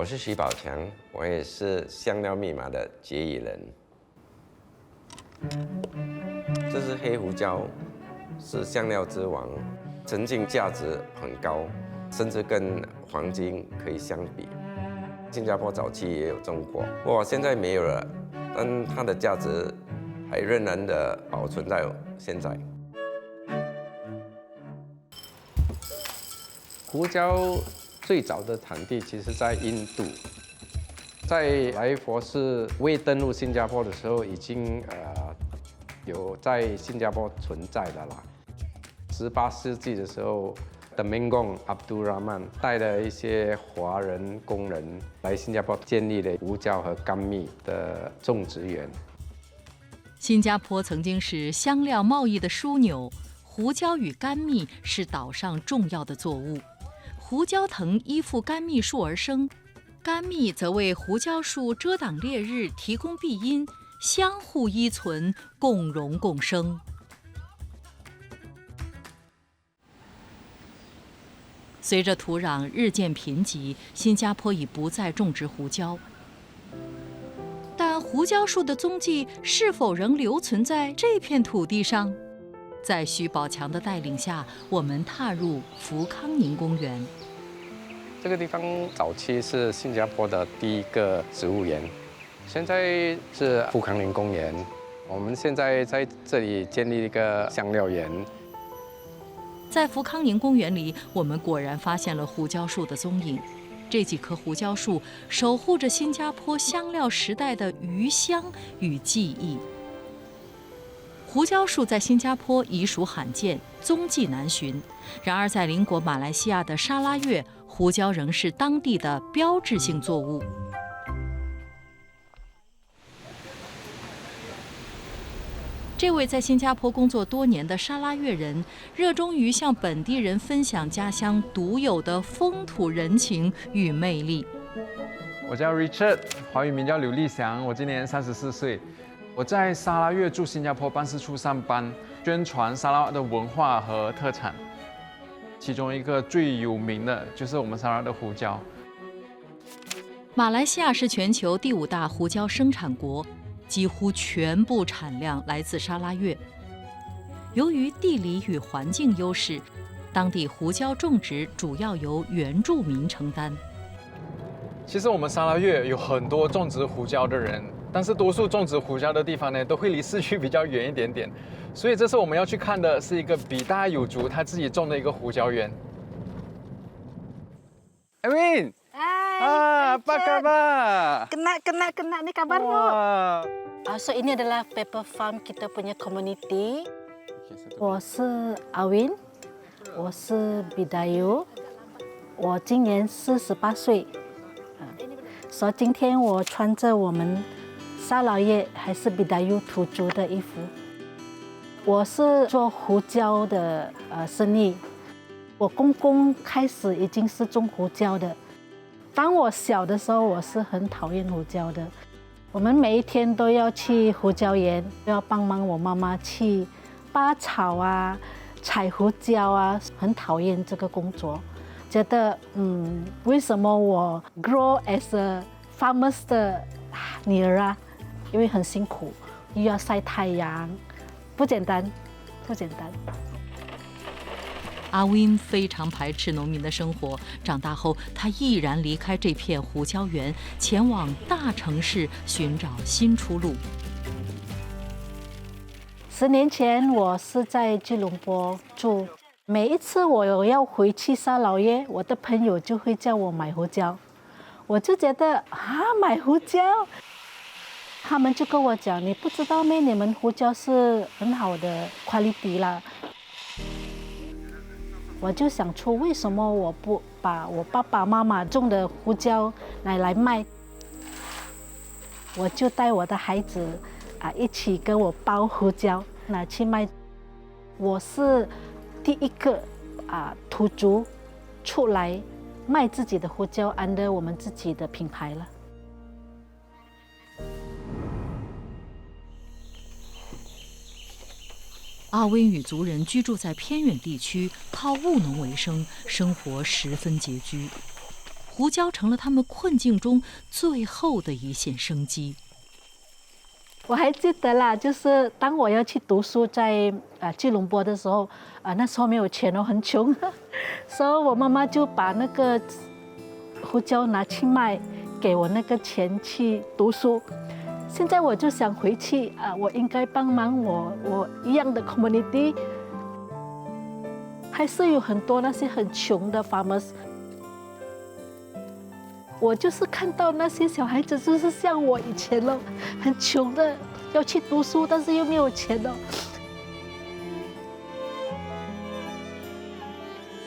我是徐宝强，我也是香料密码的结语人。这是黑胡椒，是香料之王，曾经价值很高，甚至跟黄金可以相比。新加坡早期也有种过，不过现在没有了，但它的价值还仍然的保存在现在。胡椒最早的产地其实在印度，在来佛士未登陆新加坡的时候，已经有在新加坡存在的啦。18世纪的时候，Temenggong Abdul Rahman 带了一些华人工人来新加坡，建立了胡椒和甘蜜的种植园。新加坡曾经是香料贸易的枢纽，胡椒与甘蜜是岛上重要的作物。胡椒藤依附甘蜜树而生，甘蜜则为胡椒树遮挡烈日，提供庇荫，相互依存，共荣共生。随着土壤日渐贫瘠，新加坡已不再种植胡椒。但胡椒树的踪迹是否仍留存在这片土地上？在徐宝强的带领下，我们踏入福康宁公园。这个地方早期是新加坡的第一个植物园，现在是福康宁公园。我们现在在这里建立一个香料园。在福康宁公园里，我们果然发现了胡椒树的踪影。这几棵胡椒树守护着新加坡香料时代的余香与记忆。胡椒树在新加坡已属罕见，踪迹难寻。然而，在邻国马来西亚的沙拉越，胡椒仍是当地的标志性作物。这位在新加坡工作多年的沙拉越人，热衷于向本地人分享家乡独有的风土人情与魅力。我叫 Richard， 华语名叫刘立祥，我今年34岁。我在沙拉越驻新加坡办事处上班，宣传沙拉的文化和特产。其中一个最有名的就是我们沙拉的胡椒。马来西亚是全球第5大胡椒生产国，几乎全部产量来自沙拉越。由于地理与环境优势，当地胡椒种植主要由原住民承担。其实我们沙拉越有很多种植胡椒的人，但是多数种植胡椒的地方呢，都会离市区比较远一点点。所以这次我们要去看的是一个比大有族他自己种的一个胡椒园。Amin， apa kabar? Kena ni kabar no? So ini adalah pepper farm kita punya community. 我是阿Win， 我是Bidayu， 我今年48岁。所以今天我穿着我们沙劳越还是Bidayu土族的衣服。我是做胡椒的生意。我公公开始已经是种胡椒的。当我小的时候，我是很讨厌胡椒的。我们每一天都要去胡椒园，要帮忙我妈妈去拔草啊、采胡椒啊，很讨厌这个工作。觉得为什么我 grow as a farmer 的女儿啊？因为很辛苦，又要晒太阳，不简单，不简单。阿Win非常排斥农民的生活，长大后他毅然离开这片胡椒园，前往大城市寻找新出路。10年前，我是在吉隆坡住。每一次我要回去沙劳越，我的朋友就会叫我买胡椒，我就觉得买胡椒，他们就跟我讲，你不知道咩？你们胡椒是很好的 quality 啦。我就想出为什么我不把我爸爸妈妈种的胡椒来卖，我就带我的孩子一起跟我包胡椒拿去卖。我是第一个土族出来卖自己的胡椒，under我们自己的品牌了。阿威语族人居住在偏远地区，靠务农为生，生活十分拮据。胡椒成了他们困境中最后的一线生机。我还记得啦，就是当我要去读书在吉隆坡的时候，那时候没有钱哦，很穷，所以我妈妈就把那个胡椒拿去卖，给我那个钱去读书。现在我就想回去我应该帮忙我一样的 community， 还是有很多那些很穷的 farmers。我就是看到那些小孩子，就是像我以前咯，很穷的，要去读书，但是又没有钱咯。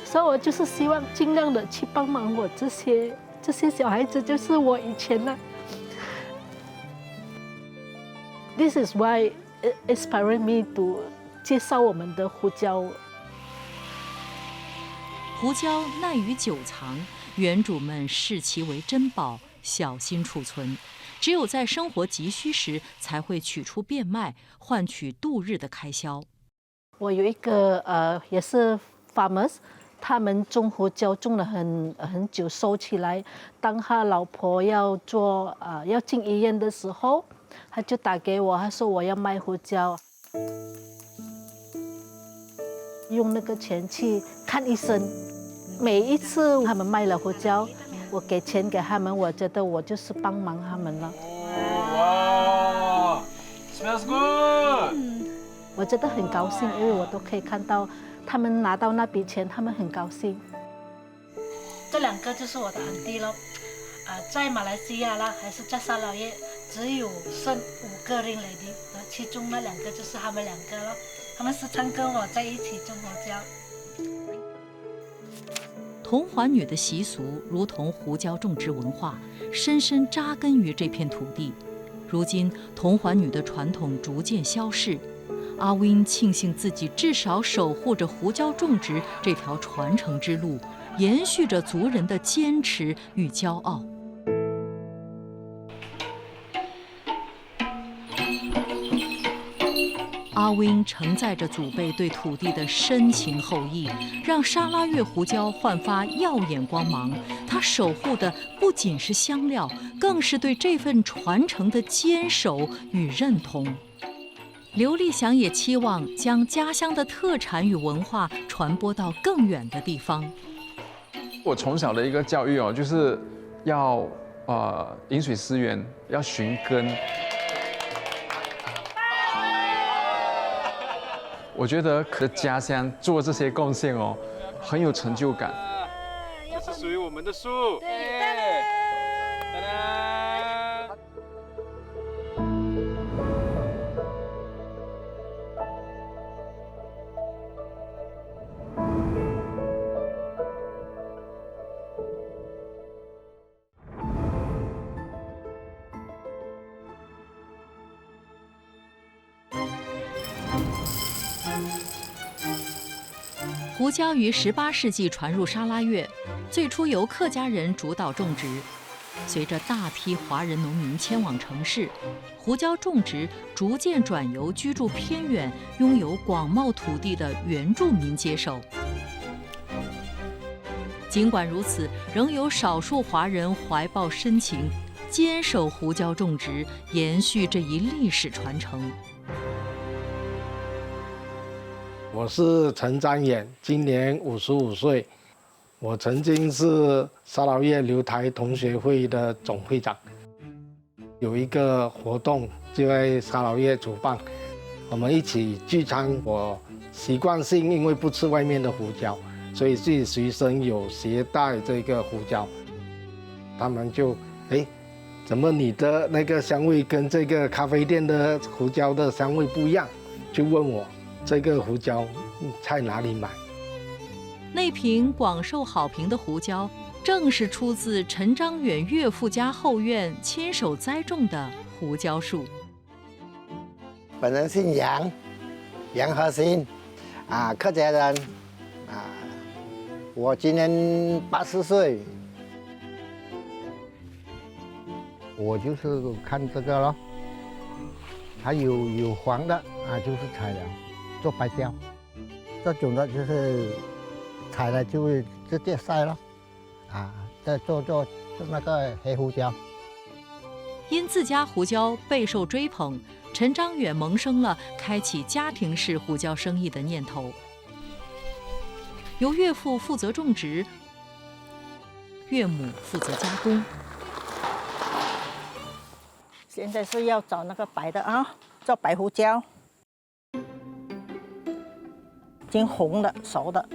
所以我就是希望尽量的去帮忙我这些小孩子，就是我以前的。This is why it inspired me to 介绍我们的胡椒。胡椒耐于久藏，原主们视其为珍宝，小心储存。只有在生活急需时，才会取出变卖，换取度日的开销。我有一个也是 farmers， 他们种胡椒种了很久，收起来。当他老婆要要进医院的时候，他就打给我，他说我要卖胡椒，用那个钱去看医生。每一次他们卖了胡椒，我给钱给他们，我觉得我就是帮忙他们了。哇 ，smells good。我觉得很高兴，因为我都可以看到他们拿到那笔钱，他们很高兴。这两个就是我的auntie咯，在马来西亚啦，还是在沙劳越，只有剩5个人来的，其中那2个就是他们2个咯，他们时常跟我在一起种胡椒。同环女的习俗如同胡椒种植文化，深深扎根于这片土地。如今，同环女的传统逐渐消逝，阿温庆幸自己至少守护着胡椒种植这条传承之路，延续着族人的坚持与骄傲。阿温承载着祖辈对土地的深情厚谊，让沙拉越胡椒焕发耀眼光芒。它守护的不仅是香料，更是对这份传承的坚守与认同。刘立祥也期望将家乡的特产与文化传播到更远的地方。我从小的一个教育就是要饮水思源，要寻根。我觉得和家乡做这些贡献很有成就感。这是属于我们的树。对，哒哒。胡椒于18世纪传入沙拉越，最初由客家人主导种植。随着大批华人农民迁往城市，胡椒种植逐渐转由居住偏远、拥有广袤土地的原住民接手。尽管如此，仍有少数华人怀抱深情，坚守胡椒种植，延续这一历史传承。我是陈章远，今年55岁。我曾经是沙劳越留台同学会的总会长。有一个活动就在沙劳越主办，我们一起聚餐。我习惯性因为不吃外面的胡椒，所以自己随身有携带这个胡椒。他们就怎么你的那个香味跟这个咖啡店的胡椒的香味不一样？就问我。这个胡椒在哪里买？那瓶广受好评的胡椒，正是出自陈章远岳父家后院亲手栽种的胡椒树。本人姓杨，杨和新，客家人，我今年80岁。我就是看这个咯，它有黄的就是材料。做白椒，这种的就是采了就会直接晒了，再做那个黑胡椒。因自家胡椒备受追捧，陈章远萌生了开启家庭式胡椒生意的念头。由岳父负责种植，岳母负责加工。现在是要找那个白的啊，做白胡椒，已经红的熟的，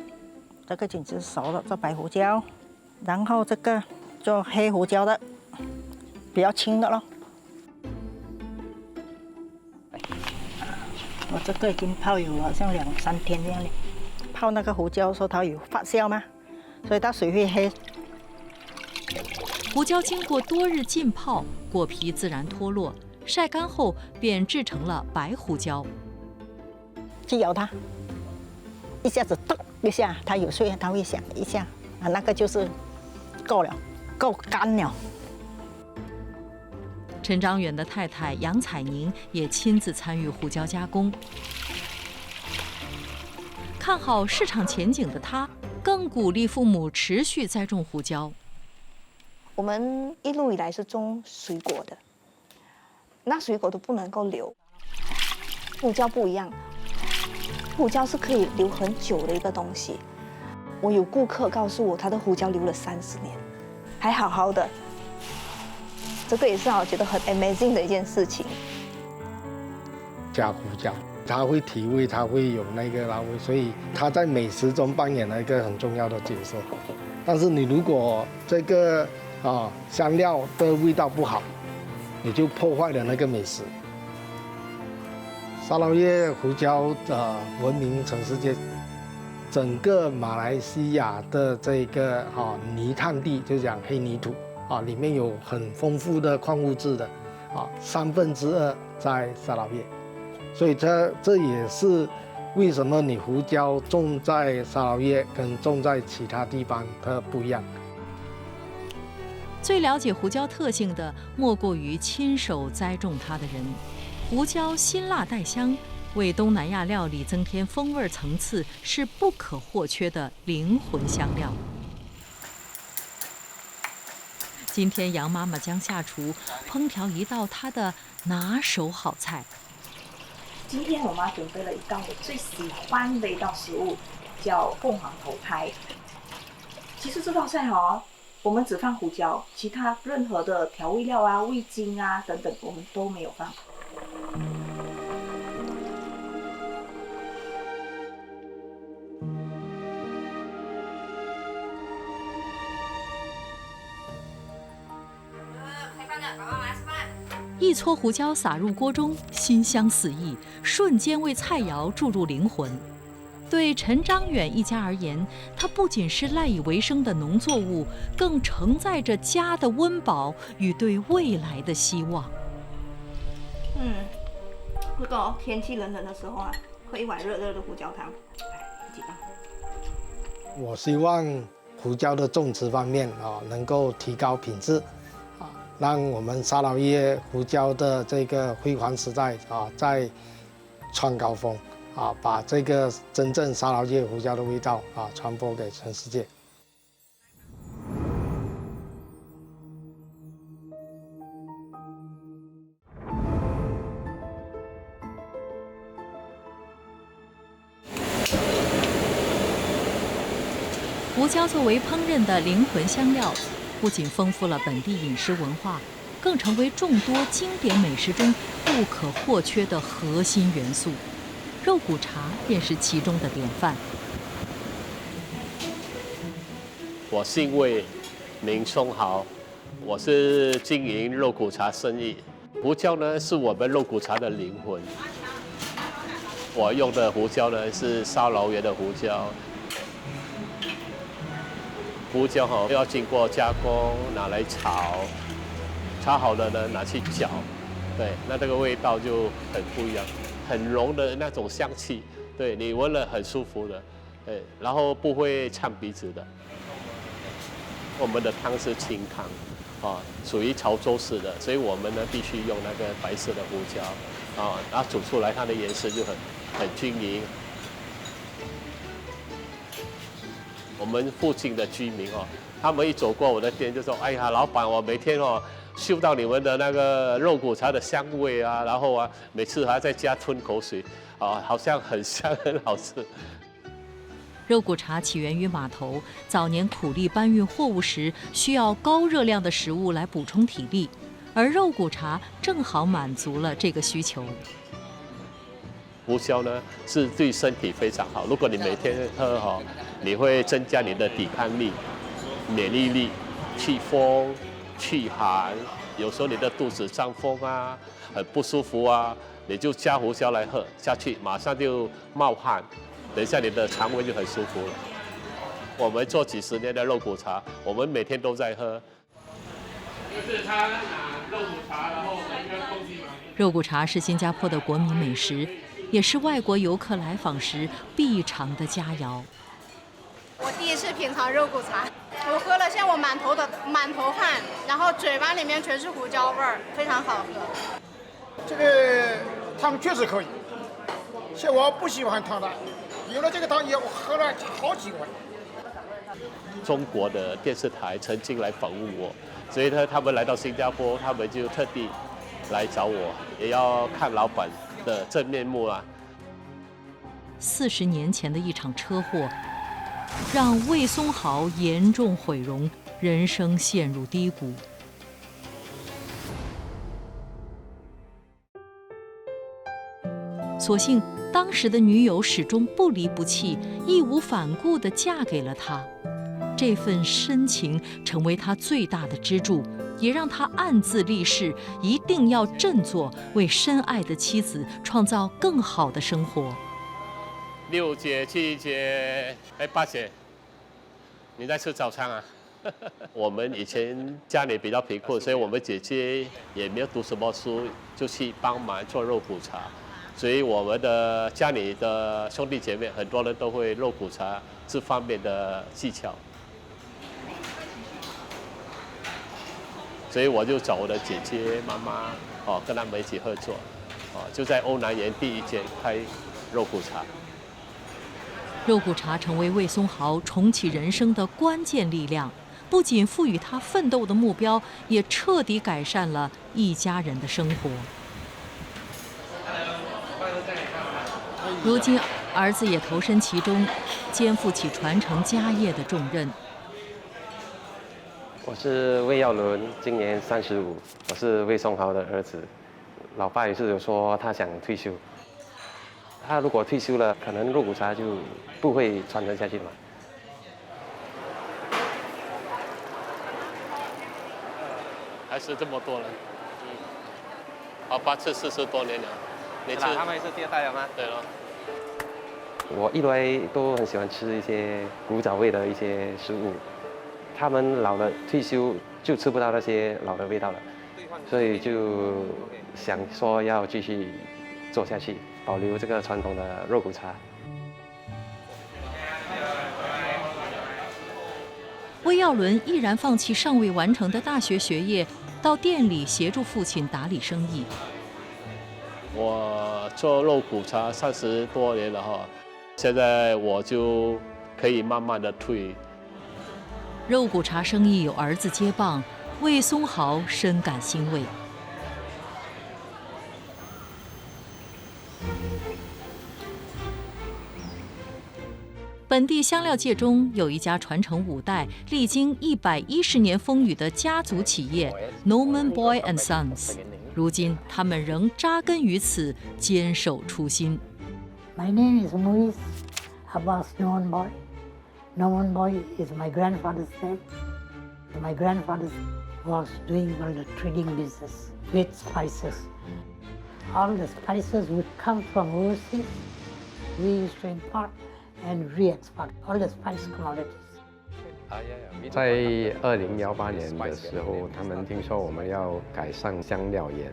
这个已经是熟的做白胡椒，然后这个做黑胡椒的，比较轻的咯。我这个已经泡有好像2、3天这样的，泡那个胡椒说它有发酵嘛，所以它水会黑。胡椒经过多日浸泡，果皮自然脱落，晒干后便制成了白胡椒。去咬它，一下子咚一下，它有水，它会响一下啊，那个就是够了，够干了。陈章远的太太杨彩宁也亲自参与胡椒加工。看好市场前景的她，更鼓励父母持续栽种胡椒。我们一路以来是种水果的，那水果都不能够留。胡椒不一样，胡椒是可以留很久的一个东西。我有顾客告诉我，他的胡椒留了30年，还好好的。这个也是让我觉得很 amazing 的一件事情。加胡椒，它会提味，它会有那个辣味，所以它在美食中扮演了一个很重要的角色。但是你如果这个香料的味道不好，你就破坏了那个美食。沙捞越胡椒闻名全世界，整个马来西亚的这个泥炭地，就讲黑泥土里面有很丰富的矿物质的2/3在沙捞越，所以这也是为什么你胡椒种在沙捞越跟种在其他地方它不一样。最了解胡椒特性的，莫过于亲手栽种它的人。胡椒辛辣带香，为东南亚料理增添风味层次，是不可或缺的灵魂香料。今天杨妈妈将下厨，烹调一道她的拿手好菜。今天我妈准备了一道我最喜欢的一道食物，叫凤凰头排。其实这道菜我们只放胡椒，其他任何的调味料啊、味精啊等等，我们都没有放。一撮胡椒撒入锅中，馨香四溢，瞬间为菜肴注入灵魂。对陈章远一家而言，它不仅是赖以为生的农作物，更承载着家的温饱与对未来的希望。不懂天气冷的时候喝一碗热热的胡椒汤，几棒。我希望胡椒的种植方面能够提高品质，让我们沙捞越胡椒的这个辉煌时代再创高峰。把这个真正沙捞越胡椒的味道传播给全世界。胡椒作为烹饪的灵魂香料，不仅丰富了本地饮食文化，更成为众多经典美食中不可或缺的核心元素。肉骨茶便是其中的典范。我姓魏，名松豪，我是经营肉骨茶生意。胡椒呢是我们肉骨茶的灵魂。我用的胡椒呢是沙捞越的胡椒。胡椒要经过加工，拿来炒，炒好了呢拿去搅，对，那这个味道就很不一样。很浓的那种香气，对你闻了很舒服的，然后不会呛鼻子的。我们的汤是清汤，属于潮州式的，所以我们呢必须用那个白色的胡椒，然后煮出来它的颜色就很均匀。我们附近的居民他们一走过我的店就说：“哎呀，老板，我每天嗅到你们的那个肉骨茶的香味啊，然后啊，每次还在家吞口水，好像很香，很好吃。”肉骨茶起源于码头，早年苦力搬运货物时需要高热量的食物来补充体力，而肉骨茶正好满足了这个需求。胡椒呢是对身体非常好，如果你每天喝你会增加你的抵抗力、免疫力、祛风、祛寒。有时候你的肚子胀风啊，很不舒服啊，你就加胡椒来喝下去，马上就冒汗。等一下，你的肠胃就很舒服了。我们做几十年的肉骨茶，我们每天都在喝。就是他拿肉骨茶，然后肉骨茶是新加坡的国民美食，也是外国游客来访时必尝的佳肴。我第一次品尝肉骨茶，我喝了像我满头汗，然后嘴巴里面全是胡椒味儿，非常好喝。这个汤确实可以，像我不喜欢汤的。有了这个汤以后，我喝了好几碗。中国的电视台曾经来访问我，所以呢，他们来到新加坡，他们就特地来找我，也要看老板的真面目啊。40年前的一场车祸，让魏松豪严重毁容，人生陷入低谷。所幸当时的女友始终不离不弃，义无反顾地嫁给了他。这份深情成为他最大的支柱，也让他暗自立誓，一定要振作，为深爱的妻子创造更好的生活。6姐、7姐、8姐，你在吃早餐啊？我们以前家里比较贫困，所以我们姐姐也没有读什么书，就去帮忙做肉骨茶。所以我们的家里的兄弟姐妹很多人都会肉骨茶这方面的技巧，所以我就找我的姐姐、妈妈跟他们一起合作，就在欧南园第1间开肉骨茶。肉骨茶成为魏松豪重启人生的关键力量，不仅赋予他奋斗的目标，也彻底改善了一家人的生活。如今，儿子也投身其中，肩负起传承家业的重任。我是魏耀伦，今年35，我是魏松豪的儿子。老爸也是有说他想退休，他如果退休了，可能肉骨茶就不会传承下去了嘛。还是这么多人，爸吃40多年了，你吃？他们也是第2代了吗？对了。我一来都很喜欢吃一些古早味的一些食物，他们老了退休就吃不到那些老的味道了，所以就想说要继续做下去，保留这个传统的肉骨茶。魏耀伦毅然放弃尚未完成的大学学业，到店里协助父亲打理生意。我做肉骨茶30多年了哈。现在我就可以慢慢的退。肉骨茶生意有儿子接棒，魏松豪深感欣慰。本地香料界中有一家传承5代、历经110年风雨的家族企业 Norman Boy and Sons， 如今他们仍扎根于此，坚守初心。My name is Muiz Abbas Norman Boy. Norman Boy is my grandfather's name. My grandfather was doing all the trading business with spices. All the spices would come from overseas. We used to import and re-export all the spice commodities. 在2018年的时候，他们听说我们要改善香料园，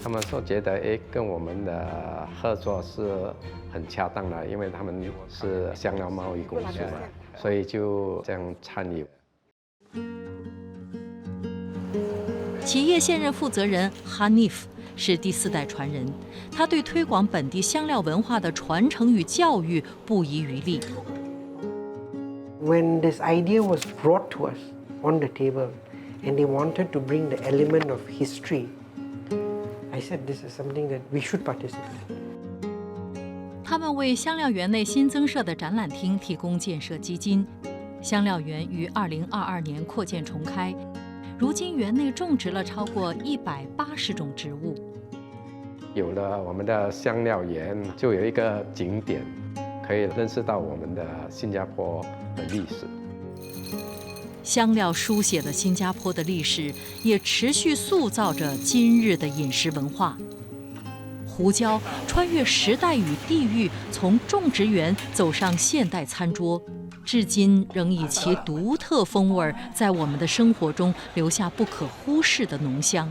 他们说觉得跟我们的合作是很恰当的，因为他们是香料贸易公司嘛，所以就这样参与。企业现任负责人 Hanif 是第4代传人，他对推广本地香料文化的传承与教育不遗余力。When this idea was brought to us on the table, and they wanted to bring the element of history, I said this is something that we should participate. 他们为香料园内新增设的展览厅提供建设基金。香料园于2022年扩建重开，如今园内种植了超过180种植物。有了我们的香料园，就有一个景点，可以认识到我们的新加坡的历史。香料书写了新加坡的历史，也持续塑造着今日的饮食文化。胡椒穿越时代与地域，从种植园走上现代餐桌，至今仍以其独特风味在我们的生活中留下不可忽视的浓香。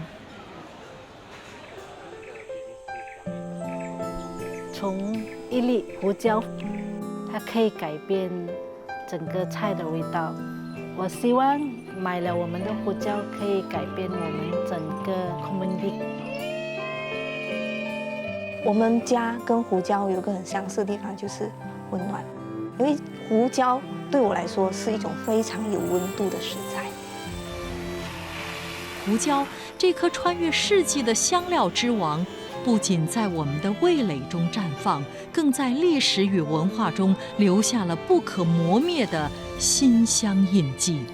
从一粒胡椒，它可以改变整个菜的味道。我希望买了我们的胡椒，可以改变我们整个 community。我们家跟胡椒有个很相似的地方，就是温暖。因为胡椒对我来说是一种非常有温度的食材。胡椒这颗穿越世纪的香料之王，不仅在我们的味蕾中绽放，更在历史与文化中留下了不可磨灭的馨香印记。